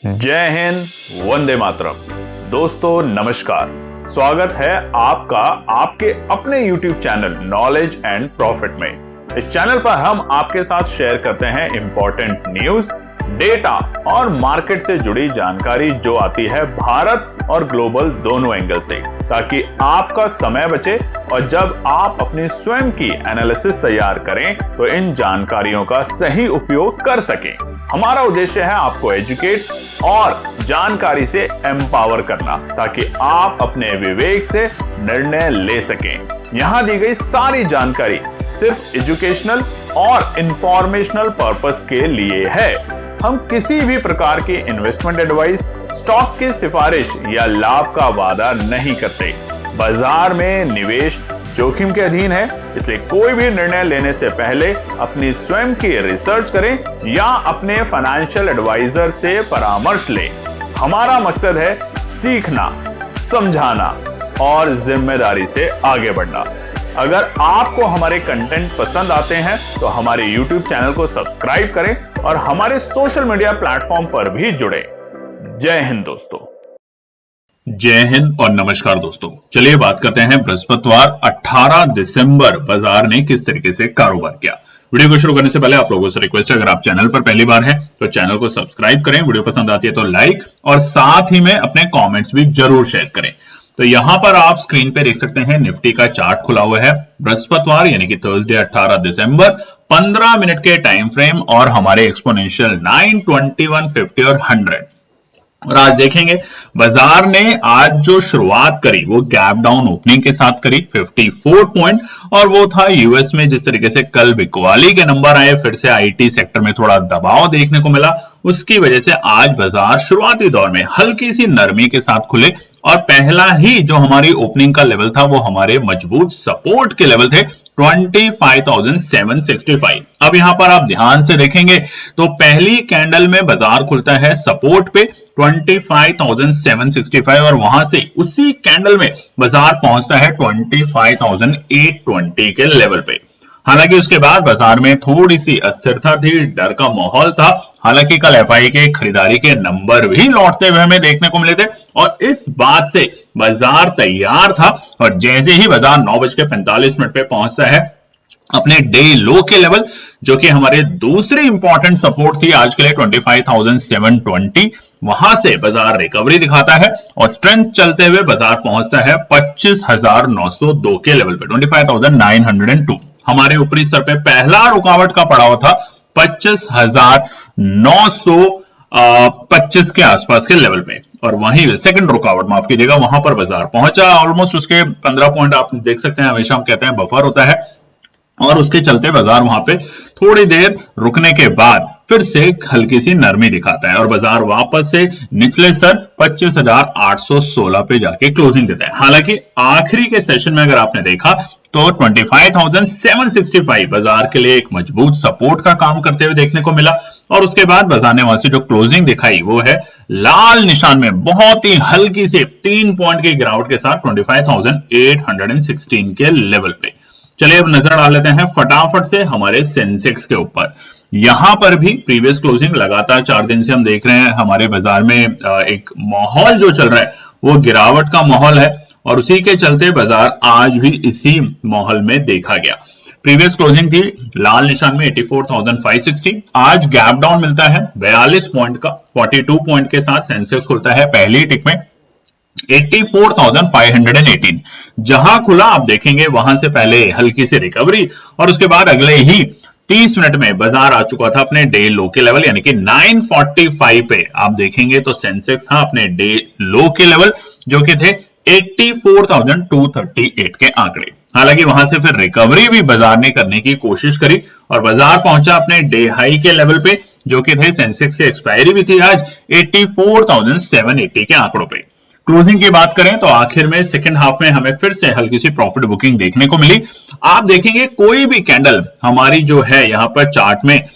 जय हिंद, वंदे मातरम। दोस्तों नमस्कार, स्वागत है आपका आपके अपने YouTube channel knowledge and profit में। इस चैनल पर हम आपके साथ शेयर करते हैं इंपॉर्टेंट न्यूज, डेटा और मार्केट से जुड़ी जानकारी जो आती है भारत और ग्लोबल दोनों एंगल से, ताकि आपका समय बचे और जब आप अपनी स्वयं की एनालिसिस तैयार करें तो इन जानकारियों का सही उपयोग कर सकें। हमारा उद्देश्य है आपको एजुकेट और जानकारी से एम्पावर करना, ताकि आप अपने विवेक से निर्णय ले सकें। यहां दी गई सारी जानकारी सिर्फ एजुकेशनल और इंफॉर्मेशनल पर्पस के लिए है। हम किसी भी प्रकार की इन्वेस्टमेंट एडवाइस, स्टॉक की सिफारिश या लाभ का वादा नहीं करते। बाजार में निवेश जोखिम के अधीन है, इसलिए कोई भी निर्णय लेने से पहले अपनी स्वयं की रिसर्च करें या अपने फाइनेंशियल एडवाइजर से परामर्श लें। हमारा मकसद है सीखना, समझाना और जिम्मेदारी से आगे बढ़ना। अगर आपको हमारे कंटेंट पसंद आते हैं तो हमारे YouTube चैनल को सब्सक्राइब करें और हमारे सोशल मीडिया प्लेटफॉर्म पर भी जुड़ें। जय हिंद दोस्तों। जय हिंद और नमस्कार दोस्तों। चलिए बात करते हैं बृहस्पतिवार 18 दिसंबर बाजार ने किस तरीके से कारोबार किया। वीडियो को शुरू करने से पहले आप लोगों से रिक्वेस्ट है, अगर आप चैनल पर पहली बार हैं तो चैनल को सब्सक्राइब करें, वीडियो पसंद आती है तो लाइक और साथ ही में अपने कमेंट्स भी जरूर शेयर करें। तो यहां पर आप स्क्रीन पे देख सकते हैं निफ्टी का चार्ट खुला हुआ है। बृहस्पतिवार यानी कि थर्सडे 18 दिसंबर 15 मिनट के टाइम फ्रेम और हमारे एक्सपोनेंशियल 9, 21, 50 और 100। और आज देखेंगे बाजार ने आज जो शुरुआत करी वो गैप डाउन ओपनिंग के साथ करी 54 पॉइंट, और वो था यूएस में जिस तरीके से कल बिकवाली के नंबर आए, फिर से आईटी सेक्टर में थोड़ा दबाव देखने को मिला, उसकी वजह से आज बाजार शुरुआती दौर में हल्की सी नरमी के साथ खुले और पहला ही जो हमारी ओपनिंग का लेवल था वो हमारे मजबूत सपोर्ट के लेवल थे 25,765। अब यहां पर आप ध्यान से देखेंगे तो पहली कैंडल में बाजार खुलता है सपोर्ट पे 25,765 और वहां से उसी कैंडल में बाजार पहुंचता है 25,820 के लेवल पे। हालांकि उसके बाद बाजार में थोड़ी सी अस्थिरता थी, डर का माहौल था। हालांकि कल एफआई के खरीदारी के नंबर भी लौटते हुए हमें देखने को मिले थे और इस बात से बाजार तैयार था। और जैसे ही बाजार 9:45 पे पहुंचता है अपने डे लो के लेवल, जो कि हमारे दूसरे इंपॉर्टेंट सपोर्ट थी आज के लिए 25,720, वहां से बाजार रिकवरी दिखाता है और स्ट्रेंथ चलते हुए बाजार पहुंचता है 25,902 के लेवल पे 25,902। हमारे ऊपरी स्तर पे पहला रुकावट का पड़ाव था 25,925 के आसपास के लेवल पे, और वहीं सेकंड रुकावट माफ कीजिएगा वहां पर बाजार पहुंचा ऑलमोस्ट उसके 15 पॉइंट आप देख सकते हैं, हमेशा हम कहते हैं बफर होता है, और उसके चलते बाजार वहां पे थोड़ी देर रुकने के बाद फिर से हल्की सी नरमी दिखाता है और बाजार वापस से निचले स्तर 25,816 पे जाके क्लोजिंग देता है। हालांकि आखिरी के सेशन में अगर आपने देखा तो 25,765 बाजार के लिए एक मजबूत सपोर्ट का काम करते हुए देखने को मिला, और उसके बाद बाजार ने वहां से जो क्लोजिंग दिखाई वो है लाल निशान में बहुत ही हल्की से 3 पॉइंट की गिरावट के साथ 25,816 के लेवल पे। चलिए अब नजर डाल लेते हैं फटाफट से हमारे सेंसेक्स के ऊपर। यहां पर भी प्रीवियस क्लोजिंग लगातार 4 दिन से हम देख रहे हैं हमारे बाजार में एक माहौल जो चल रहा है वो गिरावट का माहौल है, और उसी के चलते बाजार आज भी इसी माहौल में देखा गया। प्रीवियस क्लोजिंग थी लाल निशान में 84,560, आज गैप डाउन मिलता है 42 पॉइंट का 42 पॉइंट के साथ सेंसेक्स खुलता है पहली टिक में 84,518। जहां खुला आप देखेंगे वहां से पहले हल्की सी रिकवरी और उसके बाद अगले ही 30 मिनट में बाजार आ चुका था अपने डे लो के लेवल यानी कि 945 पे। आप देखेंगे तो सेंसेक्स था अपने डे लो के लेवल जो कि थे 84,238 के आंकड़े। हालांकि वहां से फिर रिकवरी भी बाजार ने करने की कोशिश करी और बाजार पहुंचा अपने डे हाई के लेवल पे जो कि थे सेंसेक्स की एक्सपायरी भी थी आज 84,780 के आंकड़ों पे। क्लोजिंग की बात करें तो आखिर में सेकंड हाफ में हमें फिर से हल्की सी प्रॉफिट बुकिंग देखने को मिली। आप देखेंगे कोई भी कैंडल हमारी जो है यहां पर चार्ट में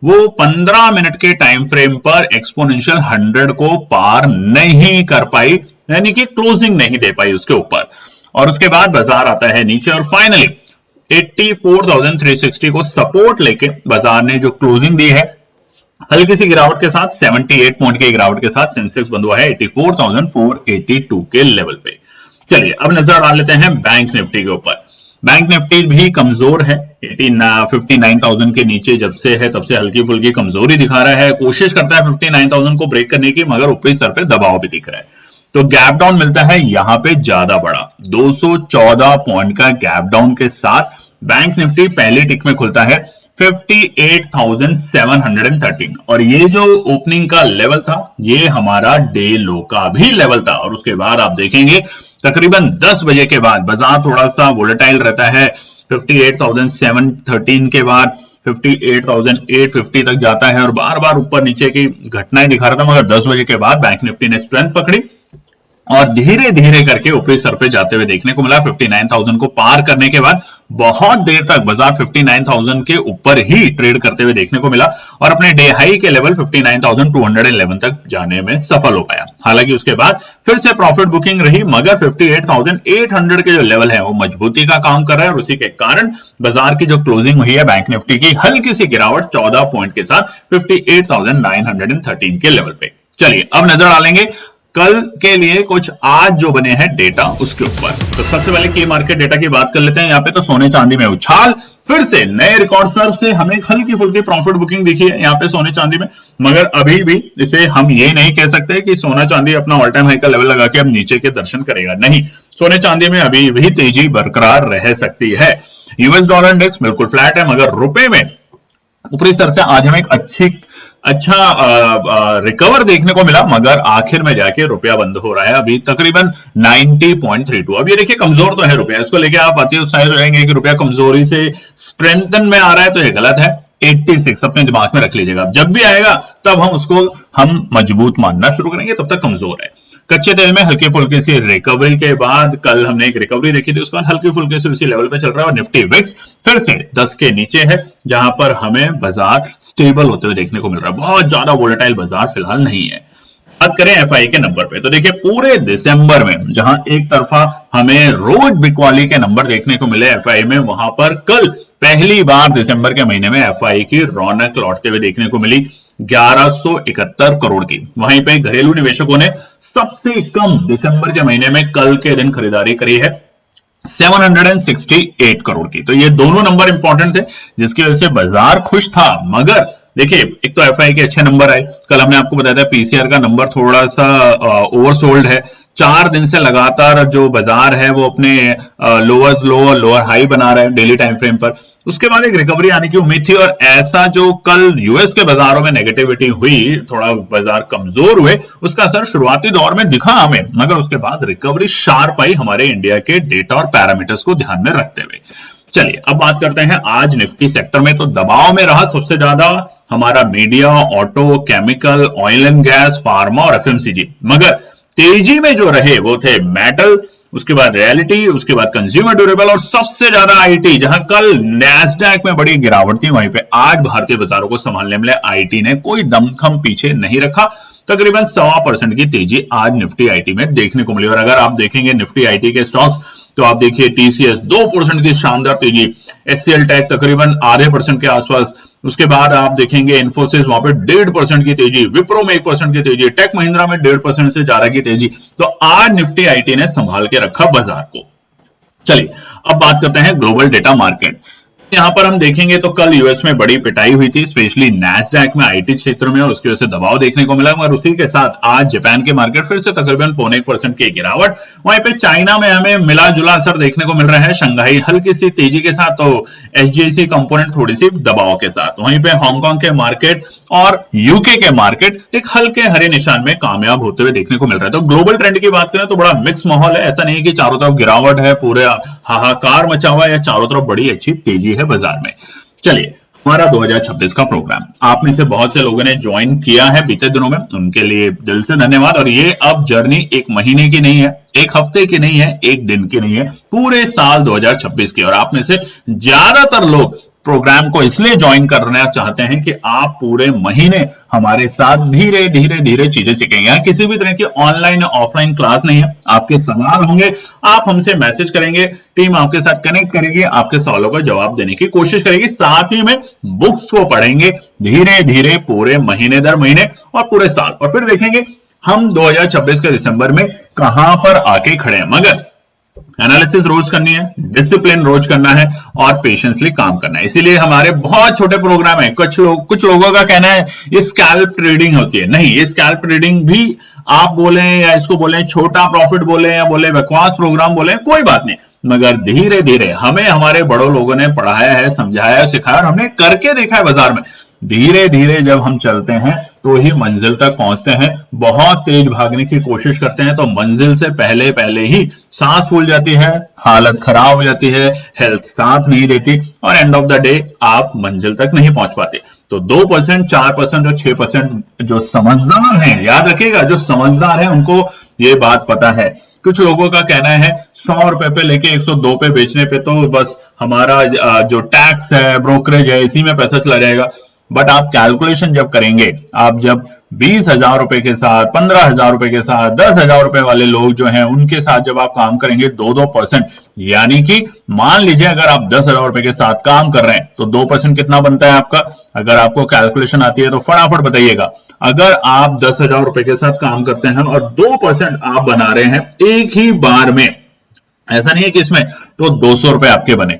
वो 15 मिनट के टाइम फ्रेम पर एक्सपोनेंशियल 100 को पार नहीं कर पाई, यानी कि क्लोजिंग नहीं दे पाई उसके ऊपर, और उसके बाद बाजार आता है नीचे और फाइनली 84,360 को सपोर्ट लेके बाजार ने जो क्लोजिंग दी है हल्की सी गिरावट के साथ 78 पॉइंट की गिरावट के साथ सेंसेक्स बंद हुआ है 84,482 के लेवल पे। चलिए अब नजर डाल लेते हैं बैंक निफ्टी के ऊपर। बैंक निफ्टी भी कमजोर है, 59,000 के नीचे जब से है तब से हल्की फुल्की कमजोरी दिखा रहा है, कोशिश करता है 59,000 को ब्रेक करने की, मगर ऊपरी स्तर पे दबाव भी दिख रहा है। तो गैप डाउन मिलता है यहां पे ज्यादा बड़ा, 214 पॉइंट का गैप डाउन के साथ बैंक निफ्टी पहली टिक में खुलता है 58,713 और ये जो ओपनिंग का लेवल था ये हमारा डे लो का भी लेवल था। और उसके बाद आप देखेंगे तकरीबन 10 बजे के बाद बाजार थोड़ा सा वोलेटाइल रहता है, 58,713 के बाद 58,850 तक जाता है और बार बार ऊपर नीचे की घटनाएं दिखा रहा था, मगर 10 बजे के बाद बैंक निफ्टी ने स्ट्रेंथ पकड़ी और धीरे धीरे करके ऊपरी स्तर पे जाते हुए देखने को मिला। 59,000 को पार करने के बाद बहुत देर तक बाजार 59,000 के ऊपर ही ट्रेड करते हुए देखने को मिला और अपने डे हाई के लेवल 59,211 तक जाने में सफल हो पाया। हालांकि उसके बाद फिर से प्रॉफिट बुकिंग रही, मगर 58,800 के जो लेवल है वो मजबूती का काम कर रहा है और उसी के कारण बाजार की जो क्लोजिंग हुई है बैंक निफ्टी की हल्की सी गिरावट 14 पॉइंट के साथ 58,913 के लेवल पे। चलिए अब नजर डालेंगे कल के लिए कुछ आज जो बने हैं डेटा उसके ऊपर। तो सबसे पहले की मार्केट डेटा की बात कर लेते हैं। यहाँ पे तो सोने चांदी में उछाल, फिर से नए रिकॉर्ड स्तर से हमें हल्की फुल्की प्रॉफिट बुकिंग दिखी है यहाँ पे सोने चांदी में, मगर अभी भी इसे हम ये नहीं कह सकते कि सोना चांदी अपना ऑल टाइम हाई का लेवल लगा के अब नीचे के दर्शन करेगा। नहीं, सोने चांदी में अभी भी तेजी बरकरार रह सकती है। यूएस डॉलर इंडेक्स बिल्कुल फ्लैट है, मगर रुपए में ऊपरी स्तर से आज हमें एक अच्छा रिकवर देखने को मिला, मगर आखिर में जाके रुपया बंद हो रहा है अभी तकरीबन 90.32। अब ये देखिए कमजोर तो है रुपया, इसको लेके आप अति उत्साहित हो जाएंगे कि रुपया कमजोरी से स्ट्रेंथन में आ रहा है, तो ये गलत है। 86 अपने दिमाग में रख लीजिएगा, जब भी आएगा तब हम मजबूत मानना शुरू करेंगे, तब तक कमजोर है। कच्चे तेल में हल्की फुल्की सी रिकवरी के बाद कल हमने एक रिकवरी देखी थी, उसके बाद हल्की फुल्की सी उसी लेवल पे चल रहा है और निफ्टी विक्स फिर से 10 के नीचे है, जहां पर हमें बाजार स्टेबल होते हुए देखने को मिल रहा है। बहुत ज्यादा वोलेटाइल बाजार फिलहाल नहीं है। बात करें एफआई के नंबर पे, तो देखिए पूरे दिसंबर में जहां एक तरफा हमें रोज बिकवाली के नंबर देखने को मिले एफआई में, वहां पर कल पहली बार दिसंबर के महीने में एफआई की रौनक लौटते हुए देखने को मिली 1171 करोड़ की। वहीं पे घरेलू निवेशकों ने सबसे कम दिसंबर के महीने में कल के दिन खरीदारी करी है 768 करोड़ की। तो ये दोनों नंबर इंपॉर्टेंट थे जिसकी वजह से बाजार खुश था। मगर देखिए एक तो एफआई के अच्छे नंबर आए, कल हमने आपको बताया था पीसीआर का नंबर थोड़ा सा ओवरसोल्ड है। 4 दिन से लगातार जो बाजार है वो अपने लोअर्स लो और लोअर हाई बना रहा है डेली टाइम फ्रेम पर। उसके बाद एक रिकवरी आने की उम्मीद थी और ऐसा जो कल यूएस के बाजारों में नेगेटिविटी हुई, थोड़ा बाजार कमजोर हुए, उसका असर शुरुआती दौर में दिखा हमें, मगर उसके बाद रिकवरी शार्प आई हमारे इंडिया के डेटा और पैरामीटर्स को ध्यान में रखते हुए। चलिए अब बात करते हैं आज निफ्टी सेक्टर में। तो दबाव में रहा सबसे ज्यादा हमारा media, auto, chemical, oil and gas, pharma और एफएमसीजी, मगर तेजी में जो रहे वो थे मेटल, उसके बाद रियलिटी, उसके बाद कंज्यूमर ड्यूरेबल और सबसे ज्यादा आईटी। जहां कल नैस्डैक में बड़ी गिरावट थी, वहीं पे आज भारतीय बाजारों को संभालने में आईटी ने कोई दमखम पीछे नहीं रखा। तकरीबन 1.25% की तेजी आज निफ्टी आईटी में देखने को मिली। और अगर आप देखेंगे निफ्टी आईटी के स्टॉक्स, तो आप देखिए टीसीएस 2% की शानदार तेजी, एचसीएल टेक तकरीबन आधे % के आसपास, उसके बाद आप देखेंगे इन्फोसिस वहां पे 1.5% की तेजी, विप्रो में 1% की तेजी, टेक महिंद्रा में 1.5% से ज्यादा की तेजी। तो आज निफ्टी आईटी ने संभाल के रखा बाजार को। चलिए अब बात करते हैं ग्लोबल डेटा मार्केट। यहां पर हम देखेंगे तो कल यूएस में बड़ी पिटाई हुई थी, स्पेशली नैस्डैक में आईटी क्षेत्र में, और उसकी वजह से दबाव देखने को मिला। मगर उसी के साथ आज जापान के मार्केट फिर से तकरीबन 0.25% की गिरावट। वहीं पे चाइना में हमें मिला जुला असर देखने को मिल रहा है, शंघाई हल्की सी तेजी के साथ, तो एसजीसी कंपोनेंट थोड़ी सी दबाव के साथ। वहीं पे हांगकांग के मार्केट और यूके के मार्केट एक हल्के हरे निशान में कामयाब होते हुए देखने को मिल रहा है। तो ग्लोबल ट्रेंड की बात करें तो बड़ा मिक्स माहौल है, ऐसा नहीं कि चारों तरफ गिरावट है, पूरे हाहाकार मचा हुआ है, या चारों तरफ बड़ी अच्छी तेजी है बाजार में। चलिए हमारा 2026 का प्रोग्राम आप में से बहुत से लोगों ने ज्वाइन किया है बीते दिनों में, उनके लिए दिल से धन्यवाद। और ये अब जर्नी 1 महीने की नहीं है, 1 हफ्ते की नहीं है, 1 दिन की नहीं है, पूरे साल 2026 की। और आप में से ज्यादातर लोग प्रोग्राम को इसलिए ज्वाइन करना चाहते हैं कि आप पूरे महीने हमारे साथ धीरे धीरे धीरे चीजें सीखेंगे। यहाँ किसी भी तरह की ऑनलाइन या ऑफलाइन क्लास नहीं है, आपके सवाल होंगे, आप हमसे मैसेज करेंगे, टीम आपके साथ कनेक्ट करेगी, आपके सवालों का जवाब देने की कोशिश करेगी, साथ ही में बुक्स को पढ़ेंगे धीरे धीरे पूरे महीने दर महीने और पूरे साल, और फिर देखेंगे हम 2026 के दिसंबर में कहां पर आके खड़े हैं। मगर एनालिसिस रोज करनी है, डिसिप्लिन रोज करना है और पेशेंसली काम करना है। इसीलिए हमारे बहुत छोटे प्रोग्राम है। कुछ लोगों का कहना है ये स्कैल्प ट्रेडिंग होती है। नहीं, ये स्कैल्प ट्रेडिंग भी आप बोले या इसको बोले छोटा प्रॉफिट बोले या बोले बकवास प्रोग्राम बोले, कोई बात नहीं, मगर धीरे धीरे हमें हमारे बड़ों लोगों ने पढ़ाया है, समझाया है, सिखाया और हमने करके देखा है बाजार में। धीरे धीरे जब हम चलते हैं तो ही मंजिल तक पहुंचते हैं। बहुत तेज भागने की कोशिश करते हैं तो मंजिल से पहले पहले ही सांस फूल जाती है, हालत खराब हो जाती है, हेल्थ साथ नहीं देती और एंड ऑफ द डे आप मंजिल तक नहीं पहुंच पाते। तो 2%, 4% और 6% जो समझदार हैं, याद रखिएगा, जो समझदार हैं उनको ये बात पता है। कुछ लोगों का कहना है 100 रुपए पे लेके 102 पे बेचने पे तो बस हमारा जो टैक्स है, ब्रोकरेज है, इसी में पैसा चला जाएगा। बट आप कैलकुलेशन जब करेंगे, आप जब 20,000 रुपए के साथ, 15,000 रुपए के साथ, 10,000 रुपए वाले लोग जो हैं उनके साथ जब आप काम करेंगे 2-2%, यानी कि मान लीजिए अगर आप 10,000 रुपए के साथ काम कर रहे हैं तो 2% कितना बनता है आपका? अगर आपको कैलकुलेशन आती है तो फटाफट बताइएगा। अगर आप 10,000 रुपए के साथ काम करते हैं और 2% आप बना रहे हैं एक ही बार में, ऐसा नहीं है कि इसमें, तो 200 रुपए आपके बने।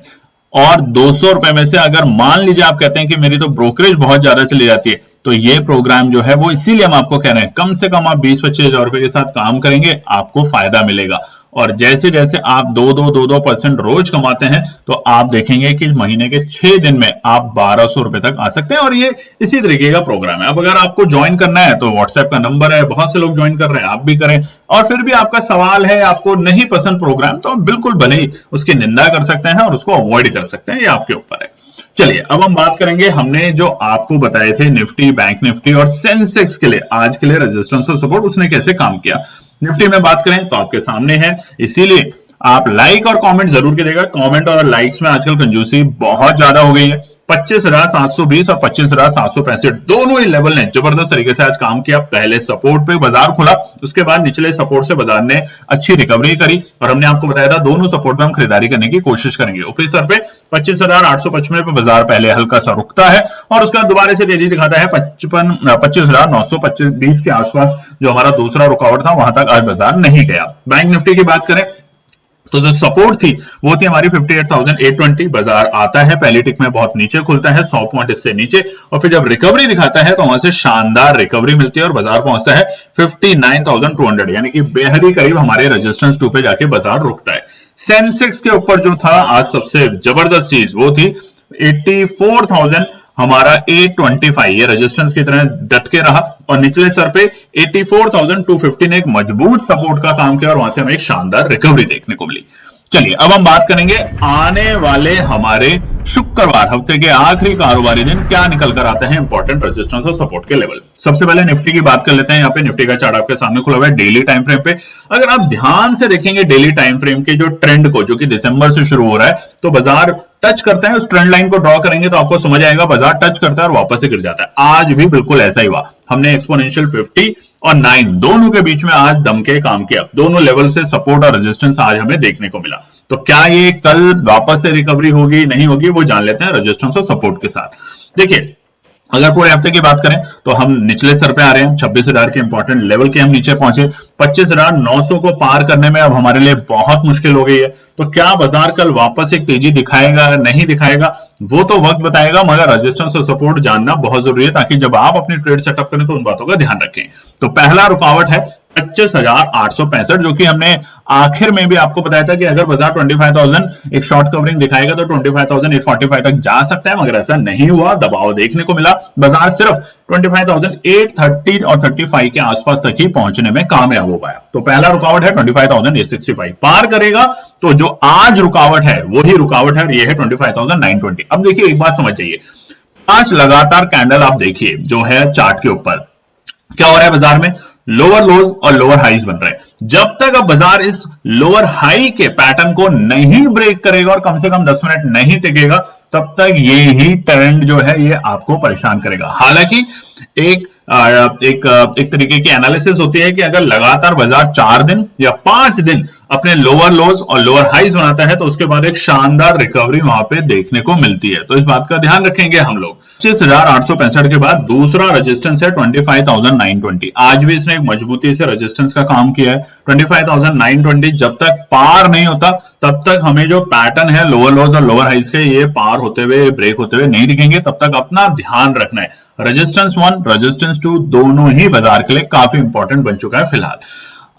और 200 रुपए में से अगर मान लीजिए आप कहते हैं कि मेरी तो ब्रोकरेज बहुत ज्यादा चली जाती है, तो ये प्रोग्राम जो है वो इसीलिए हम आपको कह रहे हैं कम से कम आप 20-25 हजार रुपए के साथ काम करेंगे, आपको फायदा मिलेगा। और जैसे जैसे आप 2% रोज कमाते हैं तो आप देखेंगे कि महीने के 6 दिन में आप 1200 रुपए तक आ सकते हैं। और ये इसी तरीके का प्रोग्राम है। अब अगर आपको ज्वाइन करना है तो व्हाट्सएप का नंबर है, बहुत से लोग ज्वाइन कर रहे हैं, आप भी करें। और फिर भी आपका सवाल है, आपको नहीं पसंद प्रोग्राम, तो आप बिल्कुल भले ही उसकी निंदा कर सकते हैं और उसको अवॉइड कर सकते हैं, ये आपके ऊपर है। चलिए अब हम बात करेंगे, हमने जो आपको बताए थे निफ्टी, बैंक निफ्टी और सेंसेक्स के लिए आज के लिए रेजिस्टेंस और सपोर्ट, उसने कैसे काम किया। निफ्टी में बात करें तो आपके सामने है, इसीलिए आप लाइक और कमेंट जरूर कीजिएगा। कमेंट और लाइक्स में आजकल कंजूसी बहुत ज्यादा हो गई है। 25,720 और 25,765 दोनों ही लेवल ने जबरदस्त तरीके से आज काम किया। पहले सपोर्ट पे बाजार खुला, उसके बाद निचले सपोर्ट से बाजार ने अच्छी रिकवरी करी और हमने आपको बताया था दोनों सपोर्ट पे हम खरीदारी करने की कोशिश करेंगे। ऊपरी स्तर पे 25,855 पे बाजार पहले हल्का सा रुकता है और उसके बाद दोबारा से तेजी दिखाता है 25,920 के आसपास, जो हमारा दूसरा रुकावट था, वहां तक आज बाजार नहीं गया। बैंक निफ्टी की बात करें तो जो सपोर्ट थी वो थी हमारी 58,820। बाजार आता है पहली टिक में बहुत नीचे खुलता है, 100 पॉइंट इससे नीचे, और फिर जब रिकवरी दिखाता है तो वहां से शानदार रिकवरी मिलती है और बाजार पहुंचता है 59,200, यानी कि बेहद ही करीब हमारे रेजिस्टेंस 2 पे जाके बाजार रुकता है। सेंसेक्स के ऊपर जो था आज सबसे जबरदस्त चीज वो थी 84,000 हमारा 825, ये रेजिस्टेंस की तरह डट के रहा और निचले स्तर पे 84,250 ने एक मजबूत सपोर्ट का काम किया और वहां से हमें एक शानदार रिकवरी देखने को मिली। चलिए अब हम बात करेंगे आने वाले हमारे शुक्रवार हफ्ते के आखिरी कारोबारी दिन क्या निकल कर आते हैं इंपॉर्टेंट रेजिस्टेंस और सपोर्ट के लेवल। सबसे पहले निफ्टी की बात कर लेते हैं। यहाँ पे निफ्टी का चार्ट आपके सामने खुला हुआ है डेली टाइम फ्रेम पे। अगर आप ध्यान से देखेंगे डेली टाइम फ्रेम के जो ट्रेंड को, जो कि दिसंबर से शुरू हो रहा है, तो बाजार टच करते हैं, उस ट्रेंड लाइन को ड्रॉ करेंगे तो आपको समझ आएगा बाजार टच करता है और वापस से गिर जाता है। आज भी बिल्कुल ऐसा ही हुआ। हमने एक्सपोनेंशियल 50 और 9 दोनों के बीच में आज दम के काम किया। दोनों लेवल से सपोर्ट और रेजिस्टेंस आज हमें देखने को मिला। तो क्या ये कल वापस से रिकवरी होगी नहीं होगी वो जान लेते हैं रेजिस्टेंस और सपोर्ट के साथ। देखिए अगर पूरे हफ्ते की बात करें तो हम निचले स्तर पे आ रहे हैं, 26,000 के इंपॉर्टेंट लेवल के हम नीचे पहुंचे। 25,900 को पार करने में अब हमारे लिए बहुत मुश्किल हो गई है। तो क्या बाजार कल वापस एक तेजी दिखाएगा नहीं दिखाएगा वो तो वक्त बताएगा, मगर रेजिस्टेंस और सपोर्ट जानना बहुत जरूरी है ताकि जब आप अपनी ट्रेड सेटअप करें तो उन बातों का ध्यान रखें। तो पहला रुकावट है 25,865, जो कि हमने आखिर में भी आपको बताया था कि अगर बाजार 25,000 एक शॉर्ट कवरिंग दिखाएगा तो 25,845 तक जा सकता है, मगर ऐसा नहीं हुआ। दबाव देखने को मिला, बाजार सिर्फ 25,830 और 35 के आसपास तक ही पहुंचने में कामयाब हो पाया। तो पहला रुकावट है 25,865, पार करेगा तो जो आज रुकावट है वही रुकावट है, ये है 25,920। अब देखिए एक बात समझ जाइए, 5 लगातार कैंडल आप देखिए जो है चार्ट के ऊपर, क्या हो रहा है बाजार में, लोअर लोज और लोअर हाईज बन रहे हैं। जब तक अब बाजार इस लोअर हाई के पैटर्न को नहीं ब्रेक करेगा और कम से कम 10 मिनट नहीं टिकेगा, तब तक ये ही ट्रेंड जो है ये आपको परेशान करेगा। हालांकि एक तरीके की एनालिसिस होती है कि अगर लगातार बाजार 4 दिन या 5 दिन अपने लोअर लोज और लोअर हाइज बनाता है तो उसके बाद एक शानदार रिकवरी वहां पे देखने को मिलती है। तो इस बात का ध्यान रखेंगे हम लोग। 25,865 के बाद दूसरा रेजिस्टेंस है 25,920। आज भी इसने एक मजबूती से रेजिस्टेंस का काम किया है। 25,920 जब तक पार नहीं होता तब तक हमें जो पैटर्न है लोअर लोज और लोअर हाइज के ये पार होते हुए ब्रेक होते हुए नहीं दिखेंगे। तब तक अपना ध्यान रखना है। रेजिस्टेंस 1 रेजिस्टेंस 2 दोनों ही बाजार के लिए काफी इंपॉर्टेंट बन चुका है फिलहाल।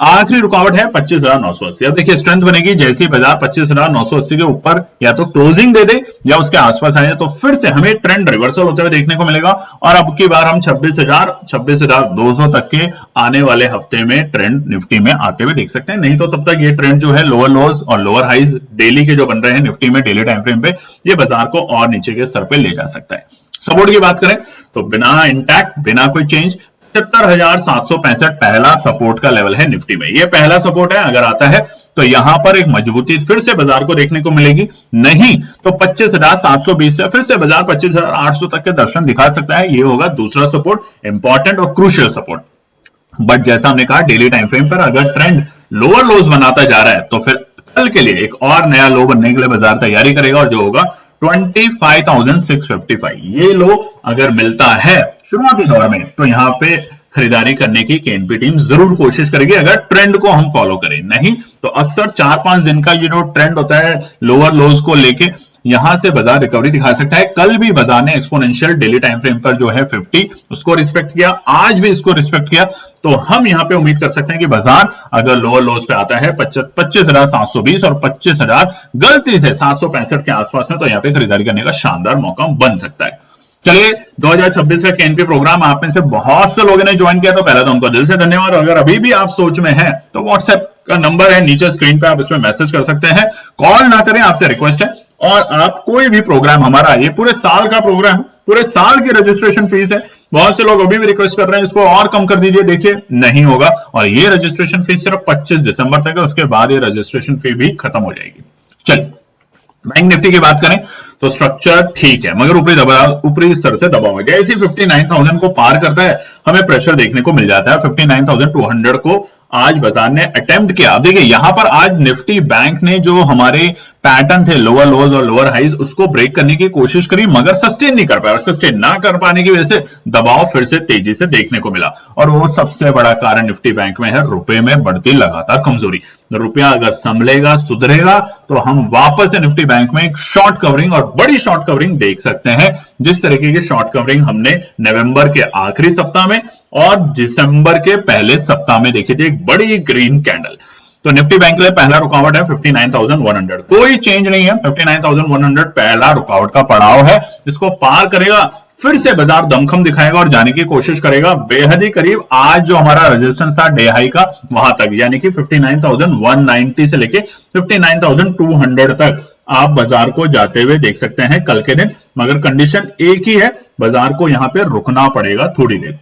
आखिरी रुकावट है 25,980। अब देखिए स्ट्रेंथ बनेगी जैसे बाजार 25,980 के ऊपर या तो क्लोजिंग दे दे या उसके आसपास आए तो फिर से हमें ट्रेंड रिवर्सल होते हुए देखने को मिलेगा और अब की बार हम 26,200 तक के आने वाले हफ्ते में ट्रेंड निफ्टी में आते हुए देख सकते हैं। नहीं तो तब तक ये ट्रेंड जो है लोअर लोज और लोअर हाइज डेली के जो बन रहे हैं निफ्टी में डेली टाइम फ्रेम पे ये बाजार को और नीचे के स्तर पे ले जा सकता है। सपोर्ट की बात करें तो बिना इंटैक्ट बिना कोई चेंज 75,765 पहला सपोर्ट का लेवल है निफ्टी में। ये पहला सपोर्ट है। अगर आता है तो यहां पर एक मजबूती फिर से बाजार को देखने को मिलेगी। नहीं तो 25,720 से फिर से बाजार 25,800 तक के दर्शन दिखा सकता है। ये होगा दूसरा सपोर्ट, इंपॉर्टेंट और क्रूशियल सपोर्ट। बट जैसा हमने कहा डेली टाइम फ्रेम पर अगर ट्रेंड लोअर लोज बनाता जा रहा है तो फिर कल के लिए एक और नया लो बनने के लिए बाजार तैयारी करेगा और जो होगा 25,655। ये लो अगर मिलता है शुरुआती दौर में तो यहां पे खरीदारी करने की केएनपी टीम जरूर कोशिश करेगी अगर ट्रेंड को हम फॉलो करें। नहीं तो अक्सर 4-5 दिन का ये जो ट्रेंड होता है लोअर लोज को लेके यहां से बाजार रिकवरी दिखा सकता है। कल भी बाजार ने एक्सपोनेंशियल डेली टाइम फ्रेम पर जो है 50 उसको रिस्पेक्ट किया, आज भी इसको रिस्पेक्ट किया। तो हम यहां पे उम्मीद कर सकते हैं कि बाजार अगर लोअर लोज पे आता है 25,720 और 25,000 गलती से 765 के आसपास में तो यहां पे खरीदारी करने का शानदार मौका बन सकता है। चलिए 2026 का केएनपी प्रोग्राम आप में से बहुत से लोगों ने ज्वाइन किया तो पहले तो उनको दिल से धन्यवाद। और अगर अभी भी आप सोच में हैं तो व्हाट्सएप का नंबर है नीचे स्क्रीन पे, आप इसमें मैसेज कर सकते हैं। कॉल ना करें, आपसे रिक्वेस्ट है। और आप कोई भी प्रोग्राम हमारा, ये पूरे साल का प्रोग्राम, पूरे साल की रजिस्ट्रेशन फीस है। बहुत से लोग अभी भी रिक्वेस्ट कर रहे हैं इसको और कम कर दीजिए, देखिए नहीं होगा। और ये रजिस्ट्रेशन फीस सिर्फ 25 दिसंबर तक है, उसके बाद ये रजिस्ट्रेशन फी भी खत्म हो जाएगी। चलिए बैंक निफ्टी की बात करें तो स्ट्रक्चर ठीक है मगर ऊपरी स्तर से दबाव है। जैसे 59,000 को पार करता है हमें प्रेशर देखने को मिल जाता है। 59,200 को आज बाजार ने अटेम्प्ट किया। अब देखिए यहां पर आज निफ्टी बैंक ने जो हमारे पैटर्न थे लोअर लोज और लोअर हाइज उसको ब्रेक करने की कोशिश करी मगर सस्टेन नहीं कर पाया। और सस्टेन ना कर पाने की वजह से दबाव फिर से तेजी से देखने को मिला और वो सबसे बड़ा कारण निफ्टी बैंक में है रुपए में बढ़ती लगातार कमजोरी। रुपया अगर संभलेगा सुधरेगा तो हम वापस से निफ्टी बैंक में एक शॉर्ट कवरिंग और बड़ी शॉर्ट कवरिंग देख सकते हैं। जिस तरीके की शॉर्ट कवरिंग हमने नवंबर के आखिरी सप्ताह में और दिसंबर के पहले सप्ताह में देखी थी, एक बड़ी ग्रीन कैंडल। तो निफ्टी बैंक के लिए पहला रुकावट है 59,100, कोई चेंज नहीं है। 59,100 पहला रुकावट का पड़ाव है, इसको पार करेगा फिर से बाजार दमखम दिखाएगा और जाने की कोशिश करेगा बेहद ही करीब। आज जो हमारा रेजिस्टेंस था डे हाई का वहां तक, यानी कि 59,190 से लेके 59,200 तक आप बाजार को जाते हुए देख सकते हैं कल के दिन। मगर कंडीशन एक ही है, बाजार को यहां पे रुकना पड़ेगा थोड़ी देर।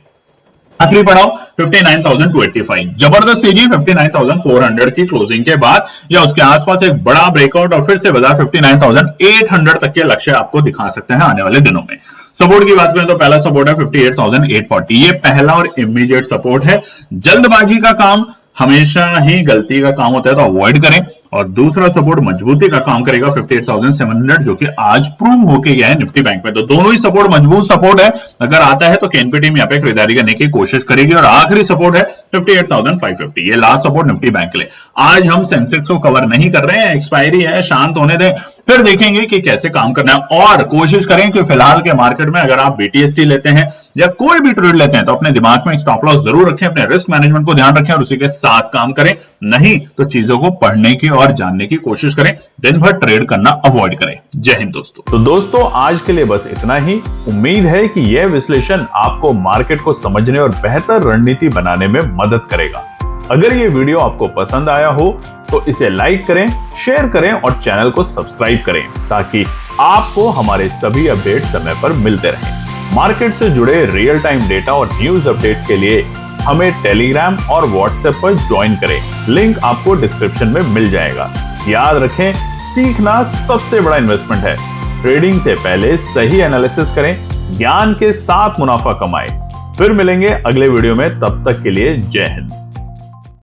आखिरी पड़ाव 59,285, जबरदस्त तेजी 59,400 की क्लोजिंग के बाद या उसके आसपास एक बड़ा ब्रेकआउट और फिर से बाजार 59,800 तक के लक्ष्य आपको दिखा सकते हैं आने वाले दिनों में। सपोर्ट की बात करें तो पहला सपोर्ट है 58,840, ये पहला और इमीडिएट सपोर्ट है। जल्दबाजी का काम हमेशा ही गलती का काम होता है तो अवॉइड करें। और दूसरा सपोर्ट मजबूती का काम करेगा 58,700 जो कि आज प्रूव होके गया है निफ्टी बैंक में। तो दोनों ही सपोर्ट मजबूत सपोर्ट है। अगर आता है तो केएनपी टीम यहाँ पे खरीदारी करने की कोशिश करेगी। और आखिरी सपोर्ट है 58,550, ये लास्ट सपोर्ट निफ्टी बैंक के लिए। आज हम सेंसेक्स को कवर नहीं कर रहे हैं, एक्सपायरी है, शांत होने दें, फिर देखेंगे कि कैसे काम करना है। और कोशिश करें कि फिलहाल के मार्केट में अगर आप बीटीएसटी लेते हैं या कोई भी ट्रेड लेते हैं तो अपने दिमाग में स्टॉप लॉस जरूर रखें, अपने रिस्क मैनेजमेंट को ध्यान रखें और उसी के साथ काम करें। नहीं तो चीजों को पढ़ने की और जानने की कोशिश करें, दिन भर ट्रेड करना अवॉइड करें। जय हिंद दोस्तों। तो दोस्तों आज के लिए बस इतना ही। उम्मीद है कि यह विश्लेषण आपको मार्केट को समझने और बेहतर रणनीति बनाने में मदद करेगा। अगर ये वीडियो आपको पसंद आया हो तो इसे लाइक करें, शेयर करें और चैनल को सब्सक्राइब करें ताकि आपको हमारे सभी अपडेट समय पर मिलते रहें। मार्केट से जुड़े रियल टाइम डेटा और न्यूज अपडेट के लिए हमें टेलीग्राम और व्हाट्सएप पर ज्वाइन करें, लिंक आपको डिस्क्रिप्शन में मिल जाएगा। याद रखें, सीखना सबसे बड़ा इन्वेस्टमेंट है। ट्रेडिंग से पहले सही एनालिसिस करें, ज्ञान के साथ मुनाफा कमाएं। फिर मिलेंगे अगले वीडियो में, तब तक के लिए जय हिंद।